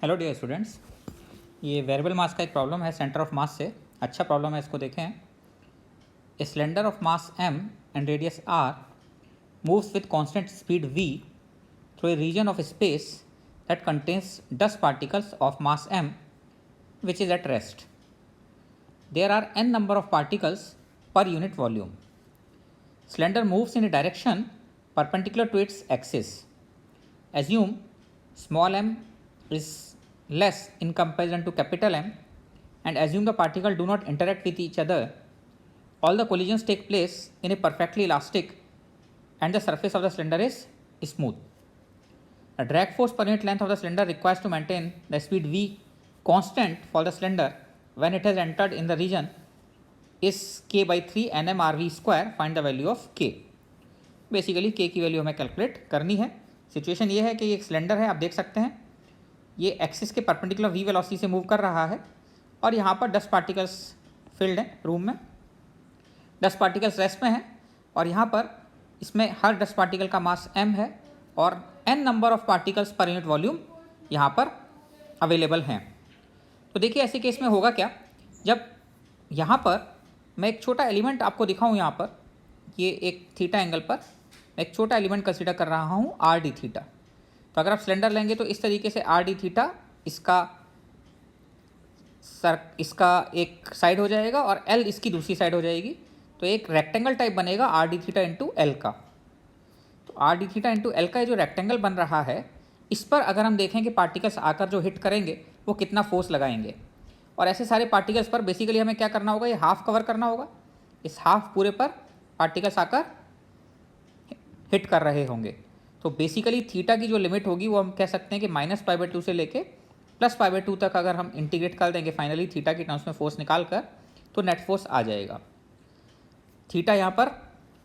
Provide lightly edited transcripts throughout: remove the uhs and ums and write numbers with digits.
Hello dear students, ये variable मास का एक प्रॉब्लम है सेंटर ऑफ मास से। अच्छा प्रॉब्लम है, इसको देखें। A cylinder of mass m and radius r moves with constant speed v through a region of space that contains dust particles of mass m which is at rest. There are n number of particles per unit volume. Cylinder moves in a direction perpendicular to its axis. Assume small m is less in comparison to capital M and assume the particles do not interact with each other. All the collisions take place in a perfectly elastic and the surface of the cylinder is smooth. The drag force per unit length of the cylinder requires to maintain the speed v constant for the cylinder when it has entered in the region is k by 3 nm rv square. Find the value of k. Basically k की value हमें calculate करनी है। Situation ये है कि ये एक cylinder है, आप देख सकते हैं ये एक्सिस के परपेंडिकुलर v वेलोसिटी से मूव कर रहा है और यहाँ पर 10 पार्टिकल्स फील्ड हैं रूम में, 10 पार्टिकल्स रेस्ट में हैं और यहाँ पर इसमें हर 10 पार्टिकल का मास m है और n number of particles per unit volume यहाँ पर अवेलेबल हैं। तो देखिए ऐसे केस में होगा क्या, जब यहाँ पर मैं एक छोटा एलिमेंट आपको दिखाऊँ, यहाँ पर ये एक थीटा एंगल पर मैं एक छोटा एलिमेंट कंसीडर कर रहा हूँ आर डी थीटा। तो अगर आप सिलेंडर लेंगे तो इस तरीके से आर डी थीटा इसका एक साइड हो जाएगा और एल इसकी दूसरी साइड हो जाएगी। तो एक रेक्टेंगल टाइप बनेगा R D theta into L का। तो R D theta into L का ये जो रेक्टेंगल बन रहा है, इस पर अगर हम देखें कि पार्टिकल्स आकर जो हिट करेंगे वो कितना फोर्स लगाएंगे, और ऐसे सारे पार्टिकल्स पर बेसिकली हमें क्या करना होगा, ये हाफ कवर करना होगा। इस हाफ पूरे पर पार्टिकल्स आकर हिट कर रहे होंगे। तो बेसिकली थीटा की जो लिमिट होगी वो हम कह सकते हैं कि -π/2 से लेके +π/2 तक अगर हम इंटीग्रेट कर देंगे फाइनली थीटा की टर्म्स में फोर्स निकाल कर, तो नेट फोर्स आ जाएगा। थीटा यहाँ पर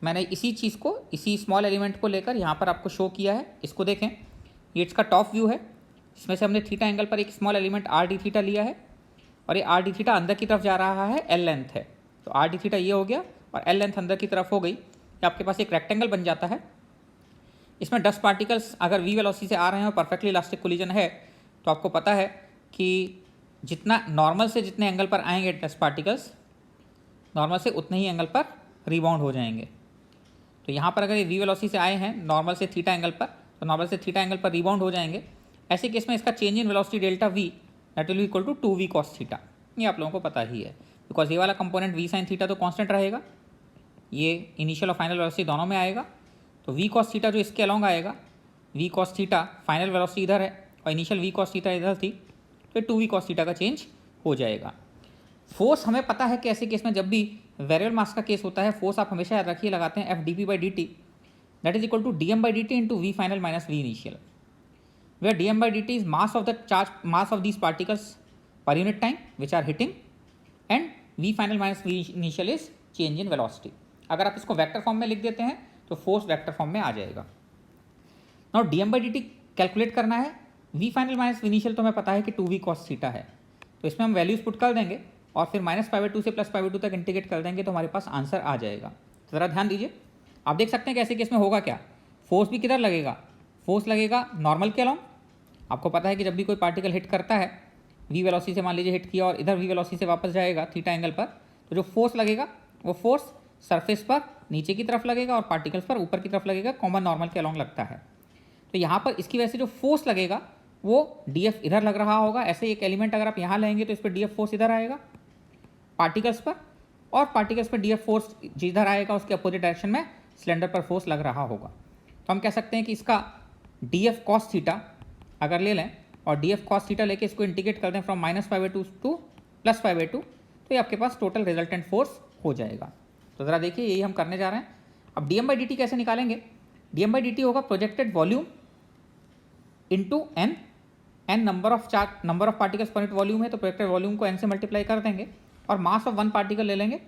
मैंने इसी चीज़ को, इसी स्मॉल एलिमेंट को लेकर यहाँ पर आपको शो किया है। इसको देखें, ये इसका टॉप व्यू है। इसमें से हमने थीटा एंगल पर एक small element R D theta लिया है और ये आर डी थीटा अंदर की तरफ जा रहा है, एल लेंथ है। तो आर डी थीटा ये हो गया और एल लेंथ अंदर की तरफ हो गई। ये आपके पास एक रेक्टेंगल बन जाता है। इसमें 10 पार्टिकल्स अगर v वेलोसिटी से आ रहे हैं और परफेक्टली इलास्टिक कोलिजन है, तो आपको पता है कि जितना नॉर्मल से जितने एंगल पर आएंगे 10 पार्टिकल्स, नॉर्मल से उतने ही एंगल पर रिबाउंड हो जाएंगे। तो यहाँ पर अगर ये v वेलोसिटी से आए हैं नॉर्मल से थीटा एंगल पर, तो नॉर्मल से थीटा एंगल पर रिबाउंड हो जाएंगे। ऐसे केस में इसका change in velocity delta v that will be equal to 2v cos theta. ये आप लोगों को पता ही है, बिकॉज ये वाला कंपोनेंट v sin थीटा तो कांस्टेंट रहेगा, ये इनिशियल और फाइनल वेलोसिटी दोनों में आएगा। तो v cos थीटा जो इसके अलॉन्ग आएगा, v cos theta final velocity इधर है और इनिशियल v cos थीटा इधर थी, तो 2v cos थीटा का चेंज हो जाएगा। फोर्स हमें पता है कि ऐसे केस में जब भी वेरिएबल मास का केस होता है, फोर्स आप हमेशा याद रखिए लगाते हैं FdP/dt that is equal to dm/dt into v final minus v initial, where dm/dt is mass of the charge, mass of these particles per unit time which are hitting, and v final minus v initial is change in velocity. अगर आप इसको vector form में लिख देते हैं तो force vector form में आ जाएगा। नाउ dm/dt कैलकुलेट करना है, v final minus v initial तो हमें पता है कि 2v cos थीटा है, तो इसमें हम वैल्यूज पुट कर देंगे और फिर -π/2 से +π/2 तक इंटीग्रेट कर देंगे तो हमारे पास आंसर आ जाएगा। तो ज़रा ध्यान दीजिए, आप देख सकते हैं कि ऐसे केस में होगा क्या, फोर्स भी किधर लगेगा, फोर्स लगेगा नॉर्मल के अलॉन्ग। आपको पता है कि जब भी कोई पार्टिकल हिट करता है v वेलोसिटी से, मान लीजिए हिट किया और इधर v वेलोसिटी से वापस जाएगा थीटा एंगल पर, तो जो फोर्स लगेगा वो फोर्स सरफेस पर नीचे की तरफ लगेगा और पार्टिकल्स पर ऊपर की तरफ लगेगा, कॉमन नॉर्मल के अलॉन्ग लगता है। तो यहाँ पर इसकी वजह से जो फोर्स लगेगा वो df इधर लग रहा होगा। ऐसे एक एलिमेंट अगर आप यहाँ लेंगे तो इस पर df फोर्स इधर आएगा पार्टिकल्स पर, और पार्टिकल्स पर df फोर्स जिधर आएगा उसके अपोजिट डायरेक्शन में सिलेंडर पर फोर्स लग रहा होगा। तो हम कह सकते हैं कि इसका df cos थीटा अगर ले लें और df cos थीटा लेके इसको इंटीग्रेट कर दें फ्रॉम -π/2 टू +π/2, तो ये आपके पास टोटल रिजल्टेंट फोर्स हो जाएगा। तो ज़रा देखिए, यही हम करने जा रहे हैं। अब dm/dt कैसे निकालेंगे, dm/dt होगा projected volume into n number of particles per unit volume है, तो प्रोजेक्टेड वॉल्यूम को n से मल्टीप्लाई कर देंगे और मास ऑफ वन पार्टिकल ले लेंगे,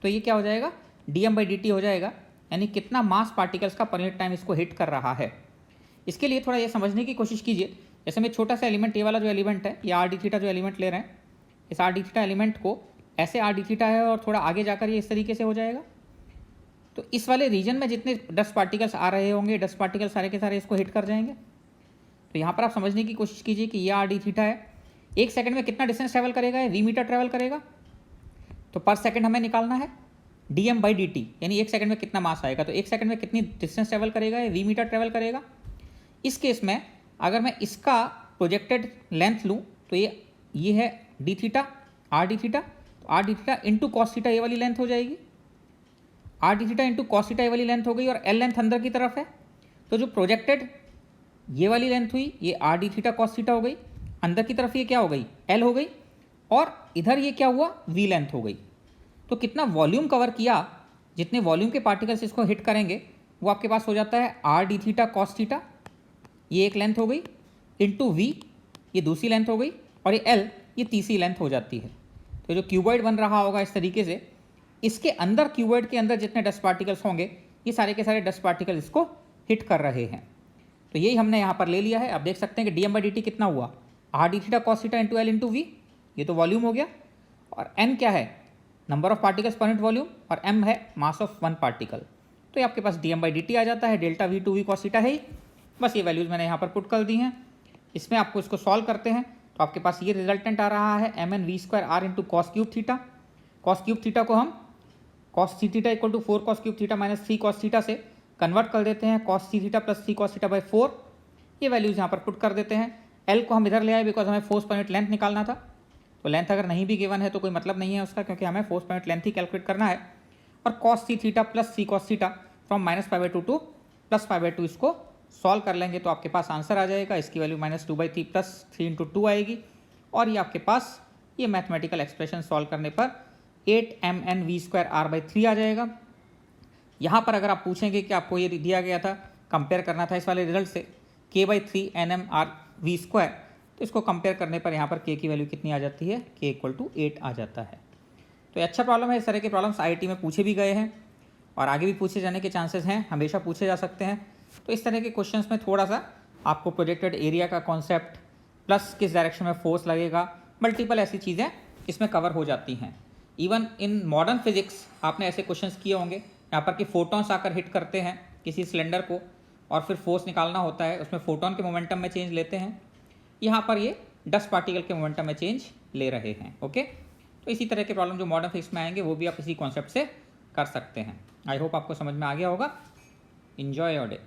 तो ये क्या हो जाएगा, dm/dt हो जाएगा, यानी कितना मास पार्टिकल्स का पर यूनिट टाइम इसको हिट कर रहा है। इसके लिए थोड़ा ये समझने की कोशिश कीजिए, जैसे मैं छोटा सा एलिमेंट, ये वाला जो एलिमेंट है, ये आर डी थीटा जो एलिमेंट ले रहे हैं, इस आर डी थीटा एलिमेंट को ऐसे आर डी थीटा है और थोड़ा आगे जाकर ये इस तरीके से हो जाएगा। तो इस वाले रीजन में जितने 10 पार्टिकल्स आ रहे होंगे, 10 पार्टिकल सारे के सारे इसको हिट कर जाएंगे। तो तो यहाँ पर आप समझने की कोशिश कीजिए कि ये आर डी थीटा है, 1 सेकंड में कितना डिस्टेंस ट्रैवल करेगा, वी मीटर ट्रैवल करेगा। तो पर सेकंड हमें निकालना है dm/dt, यानी 1 सेकंड में कितना मास आएगा। तो 1 सेकंड में कितनी डिस्टेंस ट्रैवल करेगा, ये वी मीटर ट्रैवल करेगा। इस केस में अगर मैं इसका प्रोजेक्टेड लेंथ लूँ तो ये है D theta, R D theta. तो R D theta into cos theta ये वाली लेंथ हो जाएगी, R D theta into cos theta ये वाली लेंथ हो गई, और एल लेंथ अंदर की तरफ है। तो जो प्रोजेक्टेड ये वाली लेंथ हुई ये R D theta cos theta हो गई, अंदर की तरफ ये क्या हो गई, एल हो गई, और इधर ये क्या हुआ, वी लेंथ हो गई। तो कितना वॉल्यूम कवर किया, जितने वॉल्यूम के पार्टिकल्स इसको हिट करेंगे वो आपके पास हो जाता है R D theta cos theta, ये एक लेंथ हो गई, इंटू वी ये दूसरी लेंथ हो गई, और ये एल ये तीसरी लेंथ हो जाती है। तो जो क्यूबॉइड बन रहा होगा इस तरीके से, इसके अंदर क्यूबॉइड के अंदर जितने डस्ट पार्टिकल्स होंगे ये सारे के सारे डस्ट पार्टिकल इसको हिट कर रहे हैं। तो यही हमने यहाँ पर ले लिया है। अब देख सकते हैं कि dm/dt कितना हुआ, r D theta cos theta into l into v, ये तो वॉल्यूम हो गया, और n क्या है, number of particles per unit volume, और m है मास ऑफ वन पार्टिकल। तो ये आपके पास dm/dt आ जाता है, delta v two v cos theta है ही। बस ये वैल्यूज़ मैंने यहाँ पर पुट कर दी हैं। इसमें आपको इसको सॉल्व करते हैं तो आपके पास ये रिजल्टेंट आ रहा है mn(v²r) into cos cube theta. Cos cube theta को हम cos C theta equal to 4 cos cube theta minus 3 cos theta से कन्वर्ट कर देते हैं cos C theta plus 3 cos theta by 4। ये वैल्यूज़ यहाँ पर पुट कर देते हैं। एल को हम इधर ले आए बिकॉज हमें फोर्स पर यूनिट लेंथ निकालना था। तो लेंथ अगर नहीं भी गिवन है तो कोई मतलब नहीं है उसका, क्योंकि हमें फोर्स पर यूनिट लेंथ ही कैलकुलेट करना है। और cos C theta plus 3 cos theta from -π/2 to +π/2 इसको सॉल्व कर लेंगे तो आपके पास आंसर आ जाएगा। इसकी वैल्यू -2/3 प्लस 3 × 2 आएगी, और ये आपके पास ये मैथमेटिकल एक्सप्रेशन सॉल्व करने पर 8mn(v²r/3) आ जाएगा। यहाँ पर अगर आप पूछेंगे कि आपको ये दिया गया था, कंपेयर करना था इस वाले रिजल्ट से k/3 nmr(v²), तो इसको कंपेयर करने पर यहाँ पर k की वैल्यू कितनी आ जाती है, k = 8 आ जाता है। तो ये अच्छा प्रॉब्लम है। इस तरह के प्रॉब्लम्स IIT में पूछे भी गए हैं और आगे भी पूछे जाने के चांसेस हैं, हमेशा पूछे जा सकते हैं। तो इस तरह के क्वेश्चंस में थोड़ा सा आपको प्रोजेक्टेड एरिया का कॉन्सेप्ट प्लस किस डायरेक्शन में फोर्स लगेगा, मल्टीपल ऐसी चीज़ें इसमें कवर हो जाती हैं। इवन इन मॉडर्न फिजिक्स आपने ऐसे क्वेश्चंस किए होंगे यहाँ पर कि फोटॉन्स आकर हिट करते हैं किसी सिलेंडर को और फिर फोर्स निकालना होता है, उसमें फोटॉन के मोमेंटम में चेंज लेते हैं। यहाँ पर ये डस्ट पार्टिकल के मोमेंटम में चेंज ले रहे हैं। ओके, तो इसी तरह के प्रॉब्लम जो मॉडर्न फिजिक्स में आएंगे वो भी आप इसी कॉन्सेप्ट से कर सकते हैं। आई होप आपको समझ में आ गया होगा। Enjoy your day.